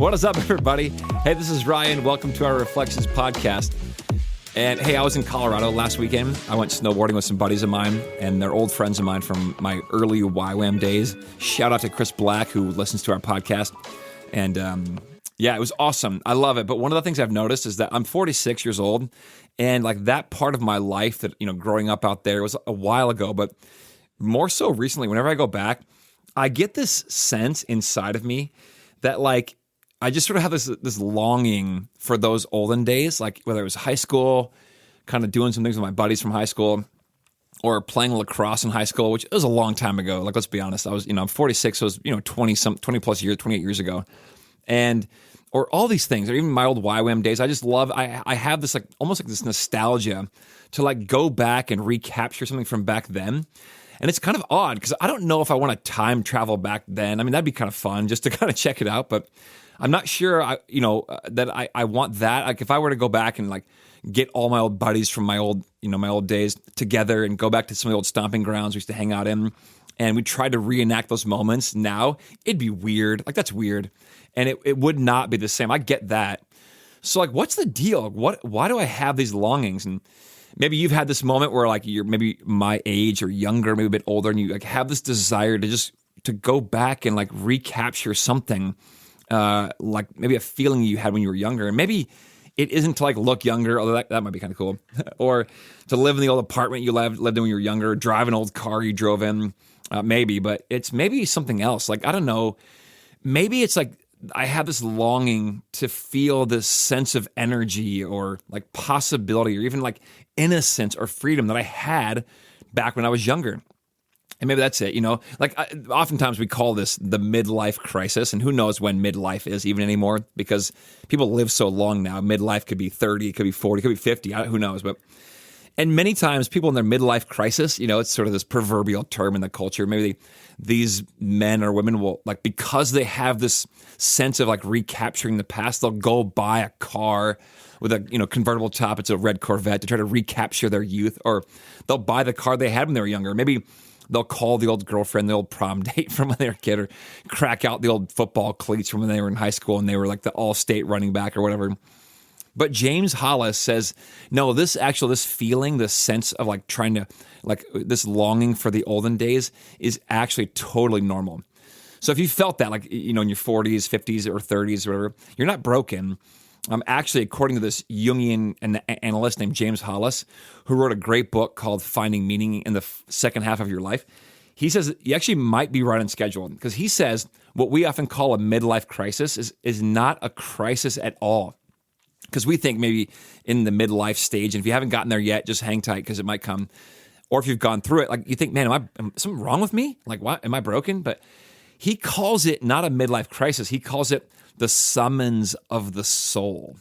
What is up, everybody? Hey, this is Ryan. Welcome to our Reflections podcast. And hey, I was in Colorado last weekend. I went snowboarding with some buddies of mine, and they're old friends of mine from my early YWAM days. Shout out to Chris Black, who listens to our podcast. And yeah, it was awesome. I love it. But one of the things I've noticed is that I'm 46 years old, and like that part of my life that, you know, growing up out there was a while ago, but more so recently, whenever I go back, I get this sense inside of me that like, I just sort of have this longing for those olden days, like whether it was high school, kind of doing some things with my buddies from high school, or playing lacrosse in high school, which was a long time ago. Like, let's be honest, I'm 46, so it was, 20 plus years, 28 years ago. Or all these things, or even my old YWAM days. I just love, I have this like, almost like this nostalgia to like go back and recapture something from back then. And it's kind of odd because I don't know if I want to time travel back then. I mean, that'd be kind of fun just to kind of check it out, but I'm not sure, that I want that. Like if I were to go back and like get all my old buddies from my old days together and go back to some of the old stomping grounds we used to hang out in, and we tried to reenact those moments now, it'd be weird. Like that's weird. And it would not be the same. I get that. So like, what's the deal? Why do I have these longings? And maybe you've had this moment where like you're maybe my age or younger, maybe a bit older, and you like have this desire to go back and like recapture something. Like maybe a feeling you had when you were younger, and maybe it isn't to like look younger, although that might be kind of cool, or to live in the old apartment you lived in when you were younger, drive an old car you drove in, maybe, but it's maybe something else. Like, I don't know, maybe it's like I have this longing to feel this sense of energy or like possibility or even like innocence or freedom that I had back when I was younger. And maybe that's it, like oftentimes we call this the midlife crisis, and who knows when midlife is even anymore, because people live so long now. Midlife could be 30, it could be 40, it could be 50, who knows. And many times people in their midlife crisis, it's sort of this proverbial term in the culture. Maybe these men or women will, like, because they have this sense of like recapturing the past, they'll go buy a car with a convertible top. It's a red Corvette to try to recapture their youth, or they'll buy the car they had when they were younger. Maybe they'll call the old girlfriend, the old prom date from when they were a kid, or crack out the old football cleats from when they were in high school and they were like the all-state running back or whatever. But James Hollis says, no, this feeling, this sense of like trying to, like this longing for the olden days is actually totally normal. So if you felt that, like, in your 40s, 50s, or 30s, or whatever, you're not broken. Actually, according to this Jungian analyst named James Hollis, who wrote a great book called Finding Meaning in the Second Half of Your Life, he says you actually might be right on schedule, because he says what we often call a midlife crisis is not a crisis at all. Because we think maybe in the midlife stage, and if you haven't gotten there yet, just hang tight because it might come. Or if you've gone through it, like you think, man, am something wrong with me? Like, what? Am I broken? But he calls it not a midlife crisis. He calls it the summons of the soul.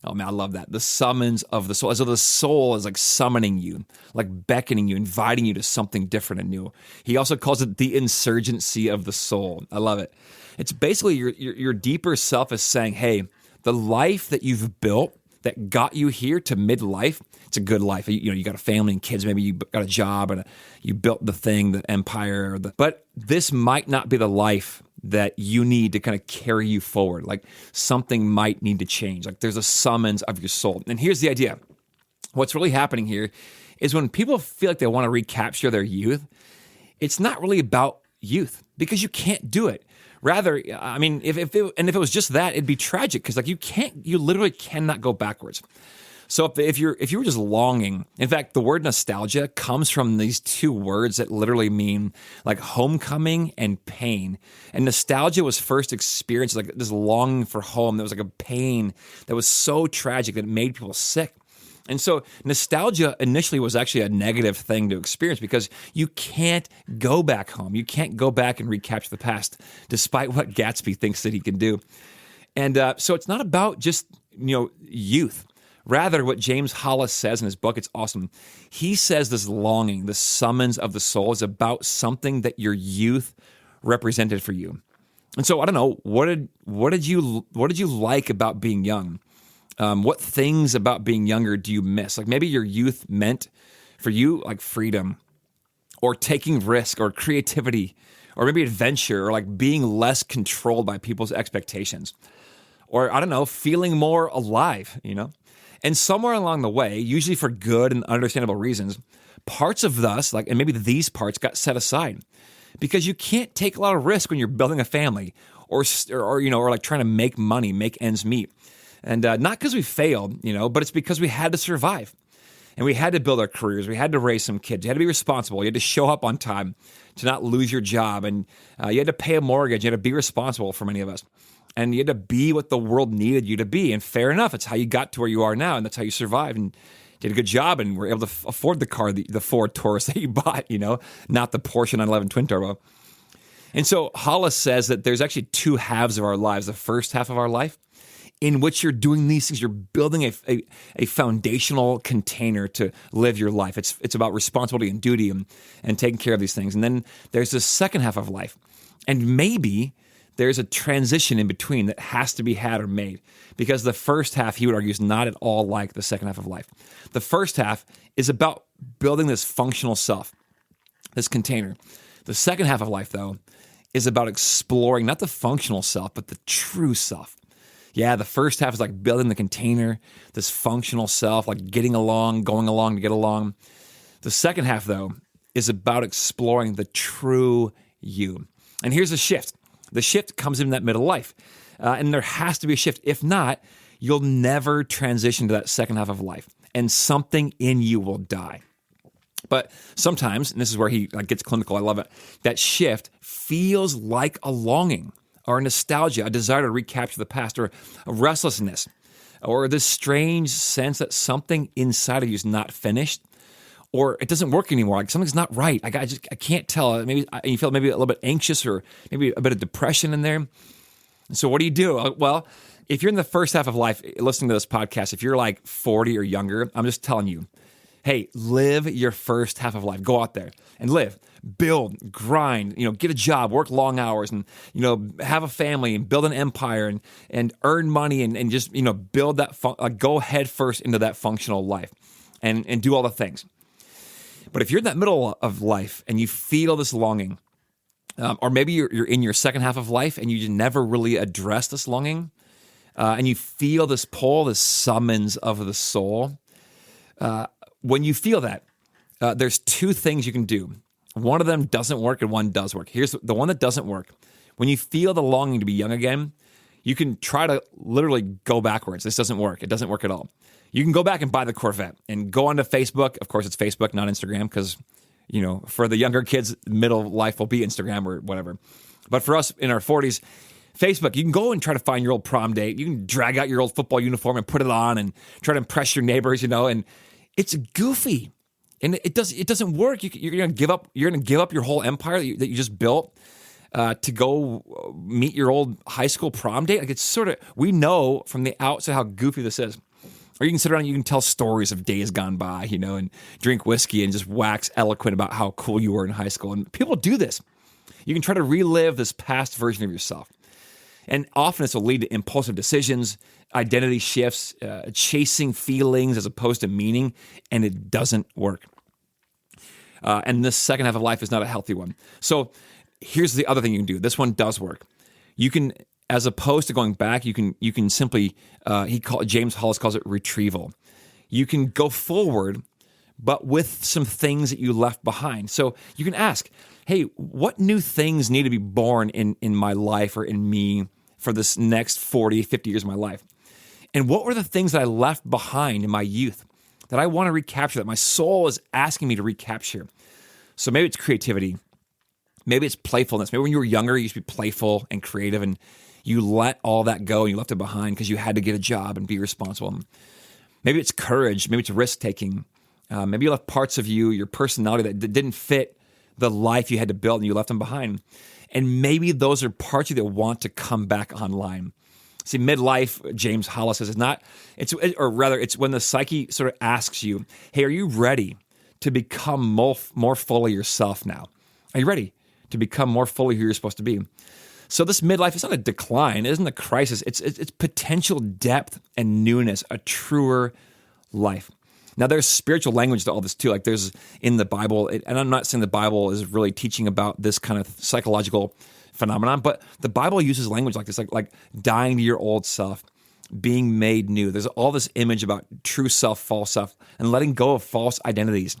Oh man, I love that. The summons of the soul. As though the soul is like summoning you, like beckoning you, inviting you to something different and new. He also calls it the insurgency of the soul. I love it. It's basically your deeper self is saying, hey, the life that you've built that got you here to midlife, it's a good life. You got a family and kids. Maybe you got a job and you built the thing, the empire. But this might not be the life that you need to kind of carry you forward. Like something might need to change. Like there's a summons of your soul. And here's the idea. What's really happening here is when people feel like they want to recapture their youth, it's not really about youth, because you can't do it. Rather, I mean, if it was just that, it'd be tragic, because like you literally cannot go backwards. So if you were just longing, in fact, the word nostalgia comes from these two words that literally mean like homecoming and pain. And nostalgia was first experienced like this longing for home. There was like a pain that was so tragic that it made people sick. And so nostalgia initially was actually a negative thing to experience, because you can't go back home. You can't go back and recapture the past, despite what Gatsby thinks that he can do. And so it's not about just, youth. Rather, what James Hollis says in his book, it's awesome. He says this longing, the summons of the soul, is about something that your youth represented for you. And so I don't know, what did you like about being young? What things about being younger do you miss? Like maybe your youth meant for you like freedom, or taking risk, or creativity, or maybe adventure, or like being less controlled by people's expectations, or I don't know, feeling more alive, And somewhere along the way, usually for good and understandable reasons, parts of us, and maybe these parts got set aside because you can't take a lot of risk when you're building a family or like trying to make money, make ends meet. And not because we failed, but it's because we had to survive. And we had to build our careers. We had to raise some kids. You had to be responsible. You had to show up on time to not lose your job. And you had to pay a mortgage. You had to be responsible for many of us. And you had to be what the world needed you to be. And fair enough, it's how you got to where you are now. And that's how you survived and did a good job and were able to afford the car, the Ford Taurus that you bought, not the Porsche 911 twin turbo. And so Hollis says that there's actually two halves of our lives. The first half of our life, in which you're doing these things, you're building a foundational container to live your life. It's about responsibility and duty and taking care of these things. And then there's the second half of life. And maybe there's a transition in between that has to be had or made, because the first half, he would argue, is not at all like the second half of life. The first half is about building this functional self, this container. The second half of life, though, is about exploring not the functional self, but the true self. Yeah, the first half is like building the container, this functional self, like getting along, going along to get along. The second half, though, is about exploring the true you. And here's the shift. The shift comes in that middle life. And there has to be a shift. If not, you'll never transition to that second half of life. And something in you will die. But sometimes, and this is where he gets clinical, I love it, that shift feels like a longing or a nostalgia, a desire to recapture the past, or a restlessness, or this strange sense that something inside of you is not finished, or it doesn't work anymore. Like something's not right. I can't tell. Maybe you feel maybe a little bit anxious, or maybe a bit of depression in there. And so what do you do? Well, if you're in the first half of life listening to this podcast, if you're like 40 or younger, I'm just telling you, hey, live your first half of life. Go out there and live. Build, grind, get a job, work long hours, and, have a family and build an empire and earn money and just, build that, go head first into that functional life and do all the things. But if you're in that middle of life and you feel this longing, or maybe you're in your second half of life and you just never really address this longing, and you feel this pull, this summons of the soul, when you feel that, there's two things you can do. One of them doesn't work and one does work. Here's the one that doesn't work. When you feel the longing to be young again, you can try to literally go backwards. This doesn't work. It doesn't work at all. You can go back and buy the Corvette and go onto Facebook. Of course, it's Facebook, not Instagram, because, for the younger kids, middle life will be Instagram or whatever. But for us in our 40s, Facebook, you can go and try to find your old prom date. You can drag out your old football uniform and put it on and try to impress your neighbors, and it's goofy. And it doesn't work. You're going to give up. You're going to give up your whole empire that you just built to go meet your old high school prom date. Like it's sort of, we know from the outset how goofy this is. Or you can sit around and you can tell stories of days gone by, and drink whiskey and just wax eloquent about how cool you were in high school. And people do this. You can try to relive this past version of yourself. And often this will lead to impulsive decisions, identity shifts, chasing feelings as opposed to meaning, and it doesn't work. And this second half of life is not a healthy one. So here's the other thing you can do. This one does work. You can, as opposed to going back, you can simply, James Hollis calls it retrieval. You can go forward, but with some things that you left behind. So you can ask, hey, what new things need to be born in my life or in me for this next 40, 50 years of my life? And what were the things that I left behind in my youth that I want to recapture, that my soul is asking me to recapture? So maybe it's creativity. Maybe it's playfulness. Maybe when you were younger, you used to be playful and creative, and you let all that go and you left it behind because you had to get a job and be responsible. Maybe it's courage. Maybe it's risk-taking. Maybe you left parts of you, your personality that didn't fit the life you had to build, and you left them behind. And maybe those are parts of you that want to come back online. See, midlife, James Hollis says, it's when the psyche sort of asks you, hey, are you ready to become more fully yourself now? Are you ready to become more fully who you're supposed to be? So this midlife is not a decline. It isn't a crisis. It's potential depth and newness, a truer life. Now, there's spiritual language to all this too. Like there's in the Bible, and I'm not saying the Bible is really teaching about this kind of psychological phenomenon, but the Bible uses language like this, like dying to your old self, being made new. There's all this image about true self, false self, and letting go of false identities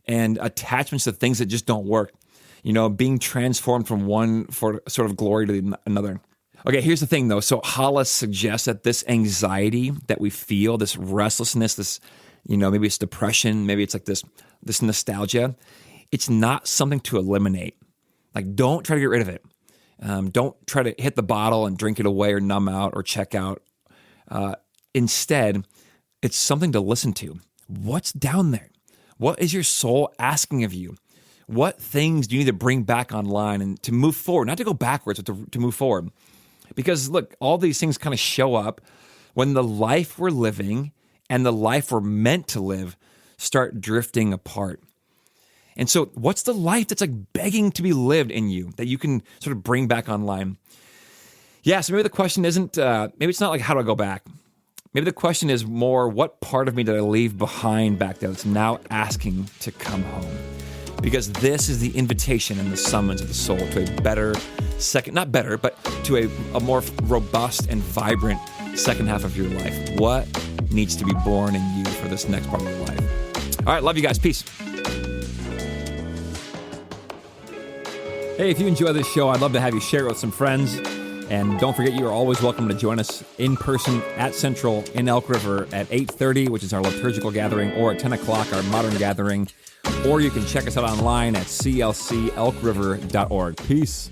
and attachments to things that just don't work. Being transformed from one for sort of glory to another. Okay, here's the thing though. So Hollis suggests that this anxiety that we feel, this restlessness, this, maybe it's depression, maybe it's like this nostalgia, it's not something to eliminate. Like don't try to get rid of it. Don't try to hit the bottle and drink it away or numb out or check out. Instead, it's something to listen to. What's down there? What is your soul asking of you? What things do you need to bring back online and to move forward? Not to go backwards, but to move forward. Because look, all these things kind of show up when the life we're living and the life we're meant to live start drifting apart. And so what's the life that's like begging to be lived in you that you can sort of bring back online? Yeah, so maybe the question isn't, maybe it's not like, how do I go back? Maybe the question is more, what part of me did I leave behind back there that's now asking to come home? Because this is the invitation and the summons of the soul to a better second, not better, but to a more robust and vibrant second half of your life. What needs to be born in you for this next part of your life? All right, love you guys. Peace. Hey, if you enjoy this show, I'd love to have you share it with some friends. And don't forget, you are always welcome to join us in person at Central in Elk River at 8:30, which is our liturgical gathering, or at 10 o'clock, our modern gathering. Or you can check us out online at clcelkriver.org. Peace.